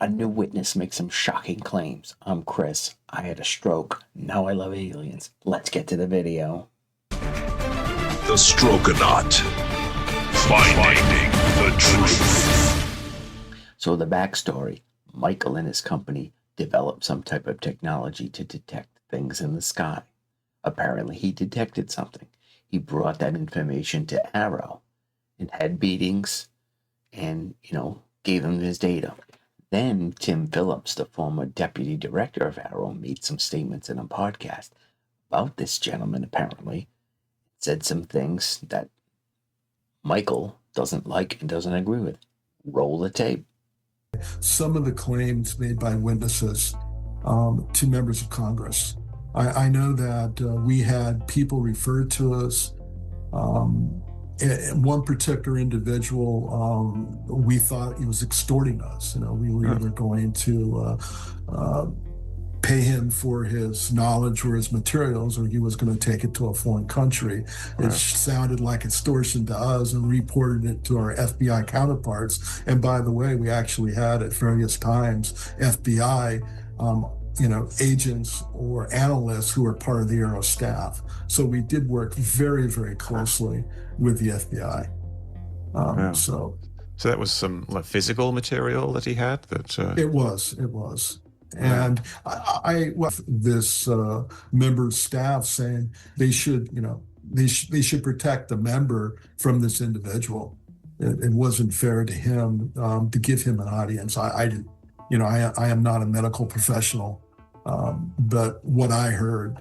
A new witness makes some shocking claims. I'm Chris. I had a stroke. Now I love aliens. Let's get to the video. The Strokeonaut. Finding the truth. So the backstory. Michael and his company developed some type of technology to detect things in the sky. Apparently he detected something. He brought that information to AARO and had meetings and, gave them his data. Then Tim Phillips, the former deputy director of AARO, made some statements in a podcast about this gentleman, apparently. Said some things that Michael doesn't like and doesn't agree with. Roll the tape. Some of the claims made by witnesses to members of Congress. I know that we had people referred to us. One particular individual, we thought he was extorting us. We were either going to pay him for his knowledge or his materials, or he was going to take it to a foreign country. It sounded like extortion to us, and reported it to our FBI counterparts. And by the way, we actually had at various times FBI agents or analysts who were part of the AARO staff. So we did work very, very closely with the FBI. So that was some physical material that he had. It was. And I this member's staff saying they should protect the member from this individual. It wasn't fair to him to give him an audience. I am not a medical professional, but what I heard,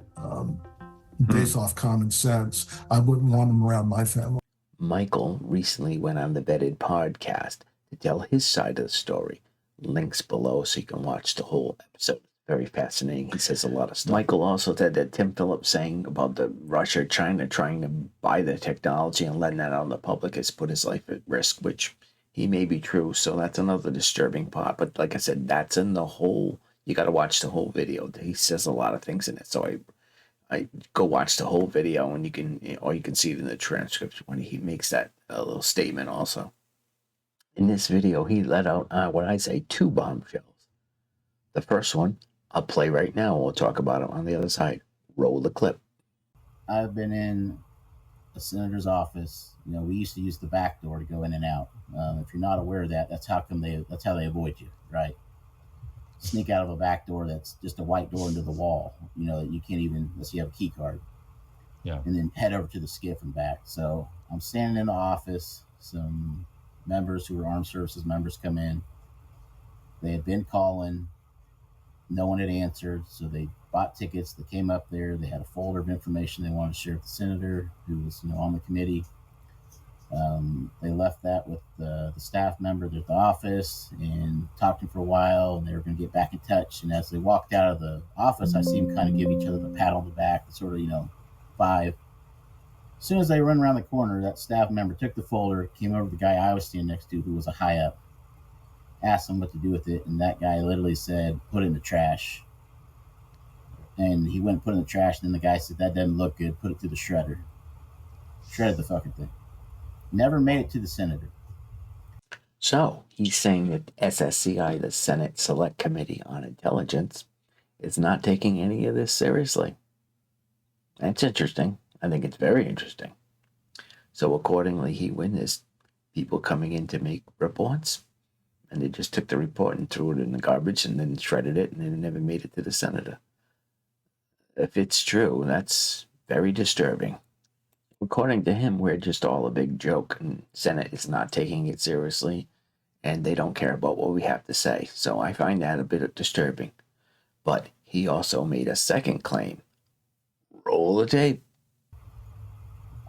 based off common sense, I wouldn't want him around my family. Michael recently went on the Vetted podcast to tell his side of the story. Links below so you can watch the whole episode. Very fascinating. He says a lot of stuff. Michael also said that Tim Phillips saying about the Russia, China trying to buy the technology and letting that out in the public has put his life at risk, which he may be true. So that's another disturbing part. But like I said, that's in the whole. You got to watch the whole video. He says a lot of things in it. So I go watch the whole video, and you can see it in the transcript when he makes that little statement also. In this video, he let out, two bombshells. The first one, I'll play right now. We'll talk about it on the other side. Roll the clip. I've been in a senator's office. We used to use the back door to go in and out. If you're not aware of that, that's how they avoid you, right? Sneak out of a back door that's just a white door into the wall. That you can't even, unless you have a key card. Yeah. And then head over to the skiff and back. So I'm standing in the office. Some members who were armed services members come in. They had been calling. No one had answered, so they bought tickets. They came up there. They had a folder of information they wanted to share with the senator who was on the committee. They left that with the staff member at the office and talked to him for a while, and they were going to get back in touch. And as they walked out of the office, I see them kind of give each other the pat on the back, sort of, five. As soon as they run around the corner, that staff member took the folder, came over to the guy I was standing next to, who was a high up, asked him what to do with it, and that guy literally said, put it in the trash. And he went and put it in the trash, and then the guy said, that doesn't look good, put it to the shredder. Shredded the fucking thing. Never made it to the senator. So, he's saying that SSCI, the Senate Select Committee on Intelligence, is not taking any of this seriously. That's interesting. I think it's very interesting. So accordingly, he witnessed people coming in to make reports, and they just took the report and threw it in the garbage and then shredded it, and then it never made it to the senator. If it's true, that's very disturbing. According to him, we're just all a big joke, and Senate is not taking it seriously, and they don't care about what we have to say. So I find that a bit disturbing. But he also made a second claim. Roll the tape.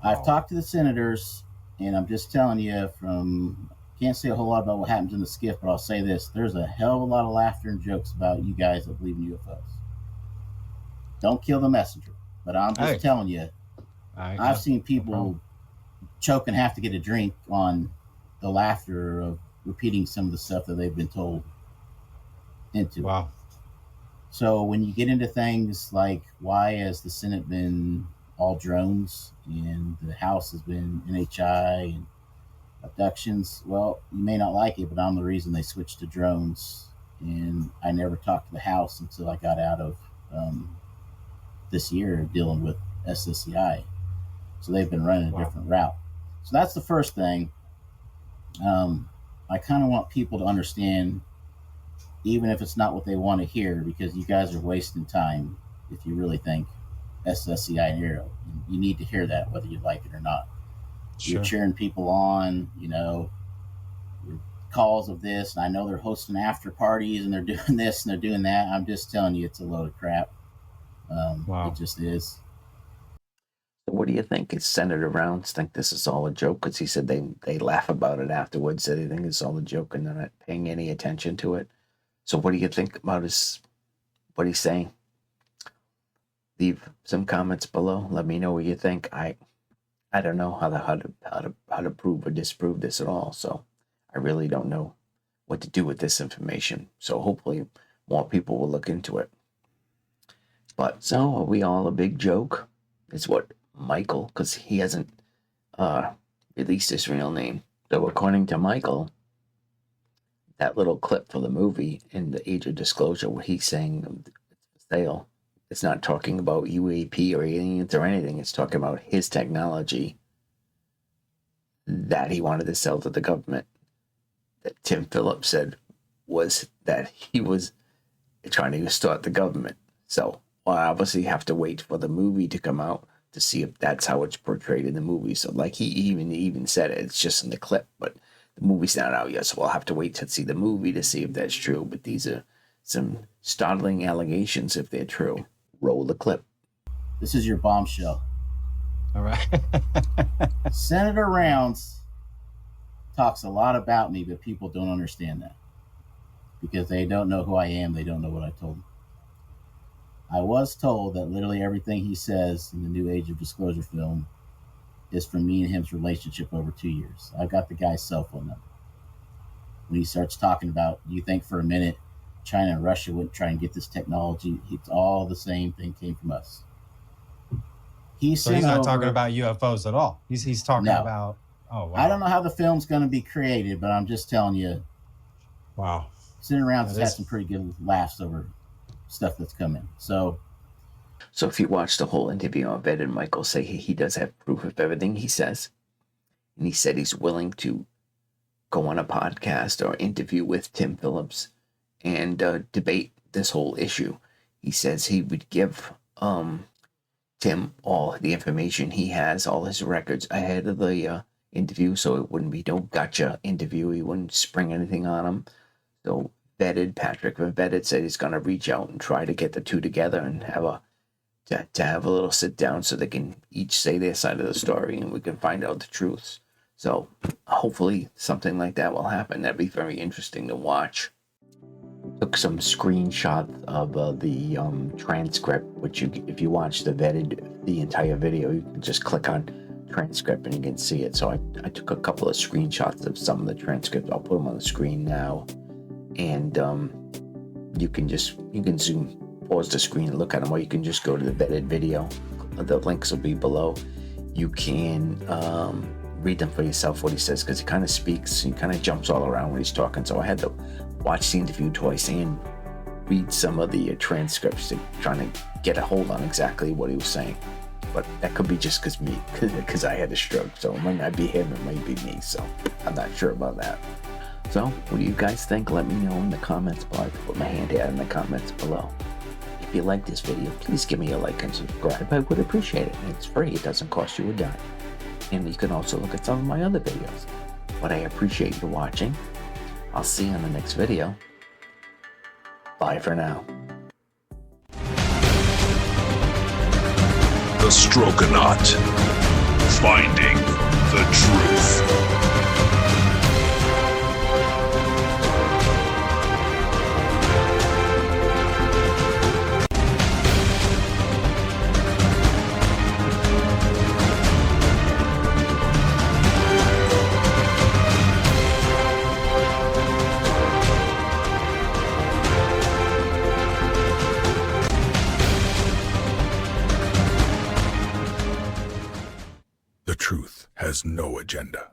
I've talked to the senators, and I'm just telling you can't say a whole lot about what happens in the skiff, but I'll say this. There's a hell of a lot of laughter and jokes about you guys that believe in UFOs. Don't kill the messenger, but I'm just telling you, I've seen people choke and have to get a drink on the laughter of repeating some of the stuff that they've been told into. Wow. So when you get into things like why has the Senate been all drones and the House has been NHI and abductions, well, you may not like it, but I'm the reason they switched to drones And I never talked to the House until I got out of this year dealing with SSCI. So they've been running a different route. So that's the first thing. I kind of want people to understand, even if it's not what they want to hear, because you guys are wasting time if you really think SSCI and AARO. You need to hear that, whether you like it or not. Sure. You're cheering people on, calls of this, and I know they're hosting after parties and they're doing this and they're doing that. I'm just telling you, it's a load of crap. It just is. What do you think? Is Senator Rounds think this is all a joke? Because he said they laugh about it afterwards, that they think it's all a joke and they're not paying any attention to it. So what do you think about what he's saying? Leave some comments below. Let me know what you think. I don't know how to prove or disprove this at all. So I really don't know what to do with this information. So hopefully more people will look into it. But so are we all a big joke? Is what Michael, because he hasn't released his real name. So according to Michael, that little clip for the movie in the Age of Disclosure, what he's saying, it's for sale. It's not talking about UAP or aliens or anything. It's talking about his technology that he wanted to sell to the government. That Tim Phillips said was that he was trying to start the government. So we'll obviously have to wait for the movie to come out to see if that's how it's portrayed in the movie. So like he even said it, it's just in the clip, but the movie's not out yet. So we'll have to wait to see the movie to see if that's true. But these are some startling allegations if they're true. Roll the clip. This is your bombshell. All right. Senator Rounds talks a lot about me, but people don't understand that because they don't know who I am. They don't know what I told them. I was told that literally everything he says in the new Age of Disclosure film is from me and him's relationship over 2 years. I've got the guy's cell phone number. When he starts talking about, do you think for a minute China and Russia wouldn't try and get this technology? It's all the same thing came from us. So he's not talking about UFOs at all. He's talking about, oh, wow. I don't know how the film's going to be created, but I'm just telling you. Wow. Sitting around has had some pretty good laughs over stuff that's coming. So if you watch the whole interview on Vetted, Michael say he does have proof of everything he says. And he said he's willing to go on a podcast or interview with Tim Phillips and debate this whole issue. He says he would give Tim all the information he has, all his records ahead of the interview, so it wouldn't be no gotcha interview. He wouldn't spring anything on him. So Patrick from Vetted said he's going to reach out and try to get the two together and have a little sit down so they can each say their side of the story and we can find out the truths. So hopefully something like that will happen. That'd be very interesting to watch. Took some screenshots of the transcript, which if you watch the entire video, you can just click on transcript and you can see it. So I took a couple of screenshots of some of the transcripts. I'll put them on the screen now, and you can zoom, pause the screen and look at them, or you can just go to the Vetted video. The links will be below. You can read them for yourself what he says, because he kind of speaks, he kind of jumps all around when he's talking. So I had to watch the interview twice and read some of the transcripts to trying to get a hold on exactly what he was saying. But that could be just because I had a stroke. So it might not be him, it might be me. So I'm not sure about that. So what do you guys think? Let me know in the comments below. I put my hand out in the comments below. If you like this video, please give me a like and subscribe. I would appreciate it. It's free. It doesn't cost you a dime. And you can also look at some of my other videos. But I appreciate you watching. I'll see you in the next video. Bye for now. The Strokeonaut. Finding the truth. The truth has no agenda.